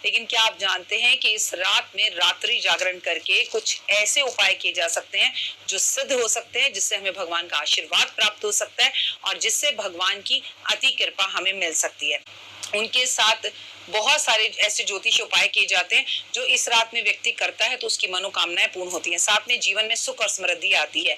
लेकिन क्या आप जानते हैं कि इस रात में रात्रि जागरण करके कुछ ऐसे उपाय किए जा सकते हैं जो सिद्ध हो सकते हैं, जिससे हमें भगवान का आशीर्वाद प्राप्त हो सकता है और जिससे भगवान की अति कृपा हमें मिल सकती है। उनके साथ बहुत सारे ऐसे ज्योतिष उपाय किए जाते हैं जो इस रात में व्यक्ति करता है तो उसकी मनोकामनाएं पूर्ण होती हैं, साथ में जीवन में सुख और समृद्धि आती है।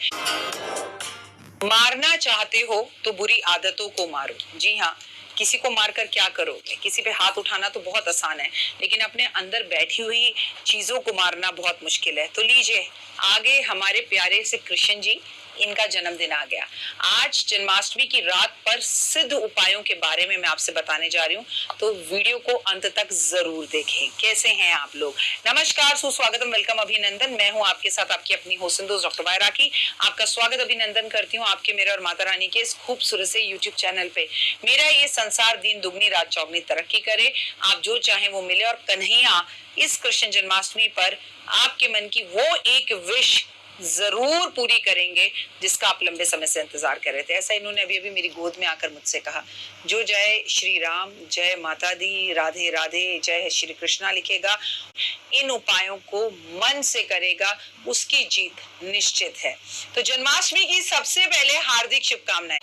मारना चाहते हो तो बुरी आदतों को मारो। जी हाँ, किसी को मारकर क्या करोगे? किसी पे हाथ उठाना तो बहुत आसान है, लेकिन अपने अंदर बैठी हुई चीजों को मारना बहुत मुश्किल है। तो लीजिए, आगे हमारे प्यारे से कृष्ण जी, इनका जन्मदिन आ गया। आज जन्माष्टमी की रात पर सिद्ध उपायों के बारे में मैं आपसे बताने जा रही हूँ, तो वीडियो को अंत तक जरूर देखें। कैसे हैं आप लोग? नमस्कार, सुस्वागतम, वेलकम, अभिनंदन। मैं हूँ आपके साथ आपकी अपनी होस्ट दोस्त डॉक्टर मायरा की। आपका स्वागत अभिनंदन करती हूँ आपके, मेरे और माता रानी के इस खूबसूरत से यूट्यूब चैनल पे। मेरा ये संसार दिन दुगनी रात चौगनी तरक्की करे, आप जो चाहें वो मिले, और कन्हैया इस कृष्ण जन्माष्टमी पर आपके मन की वो एक विश जरूर पूरी करेंगे जिसका आप लंबे समय से इंतजार कर रहे थे। ऐसा इन्होंने अभी अभी मेरी गोद में आकर मुझसे कहा। जो जय श्री राम, जय माता दी, राधे राधे, जय श्री कृष्णा लिखेगा, इन उपायों को मन से करेगा, उसकी जीत निश्चित है। तो जन्माष्टमी की सबसे पहले हार्दिक शुभकामनाएं।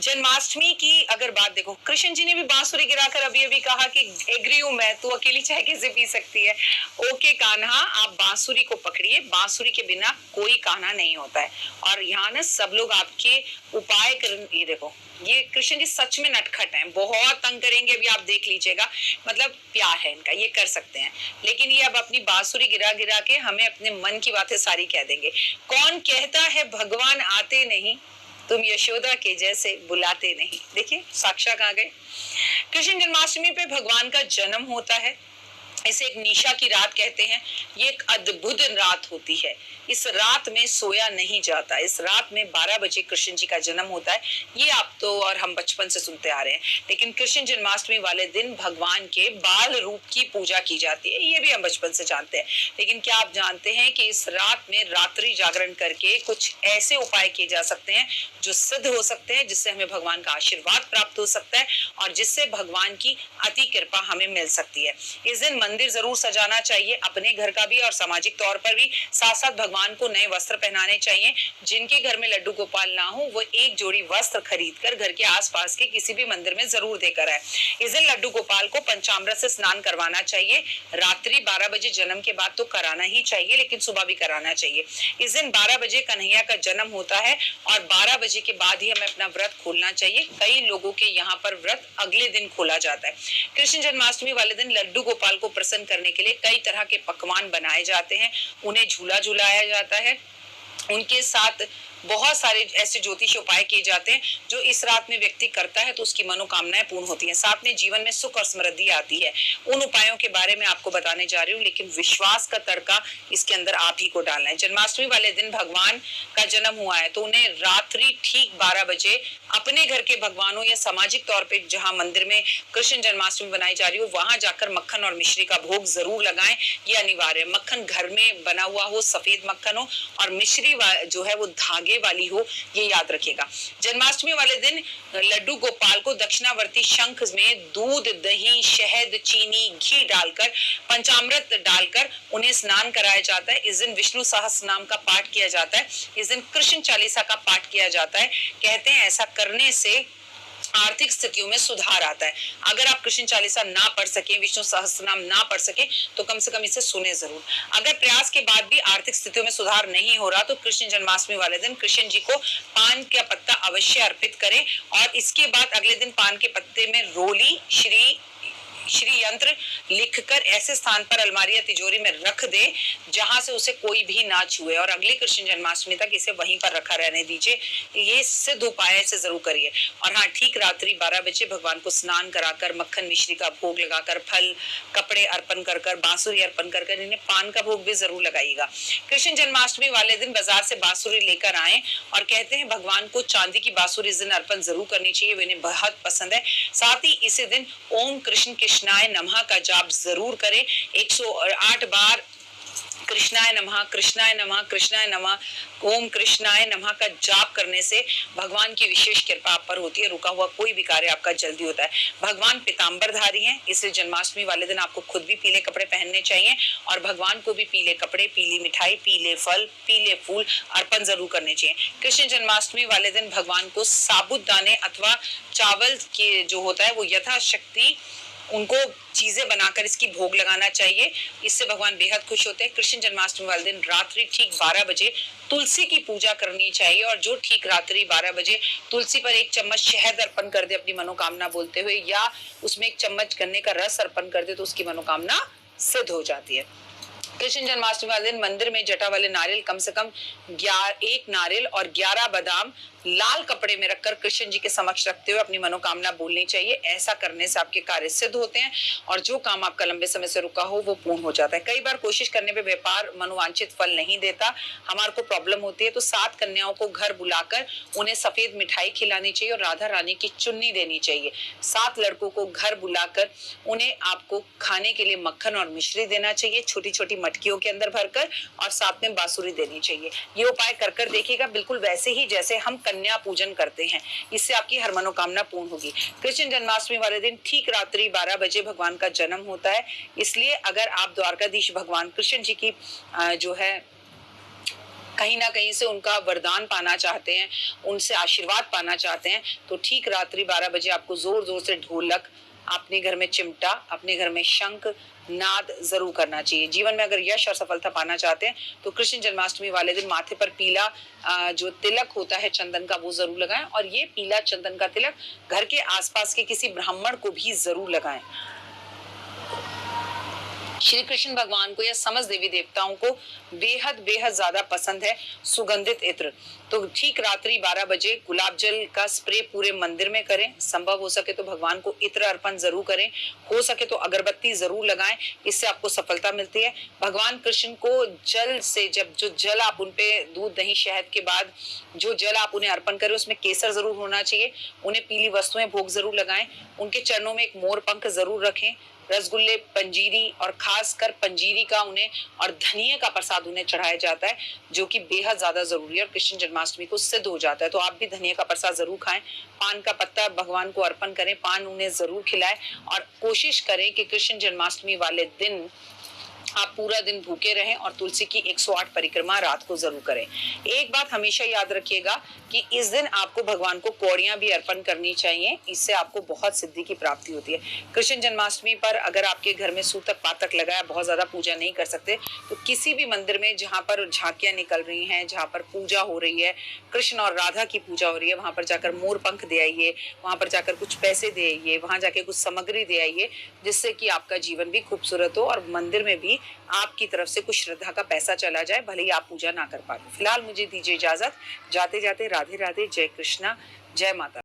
जन्माष्टमी की अगर बात देखो, कृष्ण जी ने भी बांसुरी गिराकर अभी अभी कहा कि एग्री हूं मैं, तू अकेली चाय कैसे पी सकती है। ओके कान्हा, आप बांसुरी को पकड़िए, बांसुरी के बिना कोई कान्हा नहीं होता है। और यहाँ ना सब लोग आपके उपाय कर, ये देखो, ये कृष्ण जी सच में नटखट हैं, बहुत तंग करेंगे, अभी आप देख लीजिएगा, मतलब प्यार है इनका, ये कर सकते हैं। लेकिन ये अब अपनी बांसुरी गिरा गिरा के हमें अपने मन की बातें सारी कह देंगे। कौन कहता है भगवान आते नहीं, तुम यशोदा के जैसे बुलाते नहीं। देखिए साक्षात आ गए। कृष्ण जन्माष्टमी पे भगवान का जन्म होता है, इसे एक निशा की रात कहते हैं। ये एक अद्भुत रात होती है। इस रात में सोया नहीं जाता। इस रात में 12 बजे कृष्ण जी का जन्म होता है। ये आप तो और हम बचपन से सुनते आ रहे हैं, लेकिन कृष्ण जन्माष्टमी वाले दिन भगवान के बाल रूप की पूजा की जाती है, ये भी हम बचपन से जानते हैं। लेकिन क्या आप जानते हैं कि इस रात में रात्रि जागरण करके कुछ ऐसे उपाय किए जा सकते हैं जो सिद्ध हो सकते हैं, जिससे हमें भगवान का आशीर्वाद प्राप्त हो सकता है और जिससे भगवान की अति कृपा हमें मिल सकती है। इस दिन मंदिर जरूर सजाना चाहिए, अपने घर का भी और सामाजिक तौर पर भी। साथ साथ भगवान को नए वस्त्र पहनाने चाहिए। जिनके घर में लड्डू गोपाल ना हो, वो एक जोड़ी वस्त्र खरीदकर घर के आसपास के किसी भी मंदिर में जरूर देकर आए। इस दिन लड्डू गोपाल को पंचामृत से स्नान करवाना चाहिए। रात्रि 12 बजे जन्म के बाद तो कराना ही चाहिए, लेकिन सुबह भी कराना चाहिए। इस दिन 12 बजे कन्हैया का जन्म होता है और 12 बजे के बाद ही हमें अपना व्रत खोलना चाहिए। कई लोगों के यहाँ पर व्रत अगले दिन खोला जाता है। कृष्ण जन्माष्टमी वाले दिन लड्डू गोपाल को प्रसन्न करने के लिए कई तरह के पकवान बनाए जाते हैं, उन्हें झूला झुलाया जाता है। उनके साथ बहुत सारे ऐसे ज्योतिष उपाय किए जाते हैं जो इस रात में व्यक्ति करता है तो उसकी मनोकामनाएं पूर्ण होती हैं, साथ में जीवन में सुख और समृद्धि आती है। उन उपायों के बारे में आपको बताने जा रही हूँ, लेकिन विश्वास का तड़का इसके अंदर आप ही को डालना है। जन्माष्टमी वाले दिन भगवान का जन्म हुआ है, तो उन्हें रात्रि ठीक 12 बजे अपने घर के भगवानों या सामाजिक तौर पर जहाँ मंदिर में कृष्ण जन्माष्टमी बनाई जा रही हो, वहां जाकर मक्खन और मिश्री का भोग जरूर लगाएं। ये अनिवार्य। मक्खन घर में बना हुआ हो, सफेद मक्खन हो, और मिश्री जो है वो धागे वाली हो, ये याद रखिएगा। जन्माष्टमी वाले दिन लड्डू गोपाल को दक्षिणावर्ती शंख में दूध, दही, शहद, चीनी, घी डालकर, पंचामृत डालकर उन्हें स्नान कराया जाता है। इस दिन विष्णु सहस्त्र नाम का पाठ किया जाता है। इस दिन कृष्ण चालीसा का पाठ किया जाता है। कहते हैं ऐसा करने से आर्थिक स्थितियों में सुधार आता है। अगर आप कृष्ण चालीसा ना पढ़ सके, विष्णु सहस्त्रनाम ना पढ़ सके, तो कम से कम इसे सुने जरूर। अगर प्रयास के बाद भी आर्थिक स्थितियों में सुधार नहीं हो रहा, तो कृष्ण जन्माष्टमी वाले दिन कृष्ण जी को पान का पत्ता अवश्य अर्पित करें, और इसके बाद अगले दिन पान के पत्ते में रोली श्री यंत्र लिखकर ऐसे स्थान पर अलमारी या तिजोरी में रख दे जहां से उसे कोई भी ना छुए, और अगली कृष्ण जन्माष्टमी तक इसे वहीं पर रखा रहने दीजिए। ये सिद्ध उपाय से जरूर करिए। और हाँ, ठीक रात्रि 12 बजे भगवान को स्नान कराकर, मक्खन मिश्री का भोग लगाकर, फल कपड़े अर्पण कर कर, बांसुरी अर्पण कर कर, इन्हें पान का भोग भी जरूर लगाइएगा। कृष्ण जन्माष्टमी वाले दिन बाजार से बांसुरी लेकर आए, और कहते हैं भगवान को चांदी की बांसुरी इस दिन अर्पण जरूर करनी चाहिए, वे इन्हें बहुत पसंद है। साथ ही इसी दिन ओम कृष्ण कृष्णाय नमः का जाप जरूर करें। 108 बार कृष्णाय नमः, कृष्णाय नमः, कृष्णाय नमः, ओम कृष्णाय नमः का जाप करने से भगवान की विशेष कृपा आप पर होती है। रुका हुआ कोई भी कार्य आपका जल्दी होता है। भगवान पीतांबरधारी हैं, इसलिए जन्माष्टमी वाले दिन आपको खुद भी पीले कपड़े पहनने चाहिए और भगवान को भी पीले कपड़े, पीली मिठाई, पीले फल, पीले फूल अर्पण जरूर करने चाहिए। कृष्ण जन्माष्टमी वाले दिन भगवान को साबुदाने अथवा चावल के जो होता है वो यथाशक्ति उनको चीजें बनाकर इसकी भोग लगाना चाहिए। इससे भगवान बेहद खुश होते हैं। कृष्ण जन्माष्टमी वाले दिन रात्रि ठीक 12 बजे तुलसी की पूजा करनी चाहिए और जो ठीक रात्रि 12 बजे तुलसी पर 1 चम्मच शहद अर्पण कर दे अपनी मनोकामना बोलते हुए, या उसमें 1 चम्मच गन्ने का रस अर्पण कर दे तो उसकी मनोकामना सिद्ध हो जाती है। कृष्ण जन्माष्टमी वाले दिन मंदिर में जटा वाले नारियल कम से कम 1 नारियल और 11 बादाम लाल कपड़े में रखकर कृष्ण जी के समक्ष रखते हुए अपनी मनोकामना बोलनी चाहिए। ऐसा करने से आपके कार्य सिद्ध होते हैं और जो काम आपका लंबे समय से रुका हो वो पूर्ण हो जाता है। कई बार कोशिश करने पे व्यापार मनोवांछित फल नहीं देता, हमारे को प्रॉब्लम होती है, तो 7 कन्याओं को घर बुलाकर उन्हें सफेद मिठाई खिलानी चाहिए और राधा रानी की चुन्नी देनी चाहिए। 7 लड़कों को घर बुलाकर उन्हें आपको खाने के लिए मक्खन और मिश्री देना चाहिए, छोटी छोटी मटकियों के अंदर भरकर, और साथ में बांसुरी देनी चाहिए। ये उपाय कर देखिएगा, बिल्कुल वैसे ही जैसे हम कन्या पूजन करते हैं। इससे आपकी हर मनोकामना पूर्ण होगी। कृष्ण जन्माष्टमी वाले दिन ठीक रात्रि 12 बजे भगवान का जन्म होता है, इसलिए अगर आप द्वारकाधीश भगवान कृष्ण जी की जो है कहीं ना कहीं से उनका वरदान पाना चाहते हैं, उनसे आशीर्वाद पाना चाहते हैं, तो ठीक रात्रि 12 बजे आपको जोर जोर से ढोलक, अपने घर में चिमटा, अपने घर में शंख नाद जरूर करना चाहिए। जीवन में अगर यश और सफलता पाना चाहते हैं तो कृष्ण जन्माष्टमी वाले दिन माथे पर पीला जो तिलक होता है चंदन का वो जरूर लगाएं, और ये पीला चंदन का तिलक घर के आसपास के किसी ब्राह्मण को भी जरूर लगाएं। श्री कृष्ण भगवान को या समस्त देवी देवताओं को बेहद बेहद ज्यादा पसंद है सुगंधित इत्र। तो ठीक रात्रि 12 बजे गुलाब जल का स्प्रे पूरे मंदिर में करें। संभव हो सके तो भगवान को इत्र अर्पण जरूर करें, हो सके तो अगरबत्ती जरूर लगाएं, इससे आपको सफलता मिलती है। भगवान कृष्ण को जल से, जब जो जल आप उनपे दूध दही शहद के बाद जो जल आप उन्हें अर्पण करें उसमें केसर जरूर होना चाहिए। उन्हें पीली वस्तुएं भोग जरूर लगाएं। उनके चरणों में एक मोर पंख जरूर रखें। रसगुल्ले, पंजीरी और खासकर पंजीरी का उन्हें और धनिये का प्रसाद उन्हें चढ़ाया जाता है, जो कि बेहद ज्यादा जरूरी है और कृष्ण जन्माष्टमी को सिद्ध हो जाता है। तो आप भी धनिये का प्रसाद जरूर खाएं। पान का पत्ता भगवान को अर्पण करें, पान उन्हें जरूर खिलाएं और कोशिश करें कि कृष्ण जन्माष्टमी वाले दिन आप पूरा दिन भूखे रहें और तुलसी की 108 परिक्रमा रात को जरूर करें। एक बात हमेशा याद रखिएगा कि इस दिन आपको भगवान को कौड़ियां भी अर्पण करनी चाहिए, इससे आपको बहुत सिद्धि की प्राप्ति होती है। कृष्ण जन्माष्टमी पर अगर आपके घर में सूतक पातक लगा है, बहुत ज्यादा पूजा नहीं कर सकते, तो किसी भी मंदिर में जहाँ पर झांकियां निकल रही हैं, जहाँ पर पूजा हो रही है, कृष्ण और राधा की पूजा हो रही है, वहां पर जाकर मोर पंख दे आइए, वहां पर जाकर कुछ पैसे दे आइए, वहां जाके कुछ सामग्री दे आइए, जिससे कि आपका जीवन भी खूबसूरत हो और मंदिर में भी आपकी तरफ से कुछ श्रद्धा का पैसा चला जाए, भले ही आप पूजा ना कर पा रहे। फिलहाल मुझे दीजिए इजाजत। जाते जाते राधे राधे, जय कृष्णा, जय माता।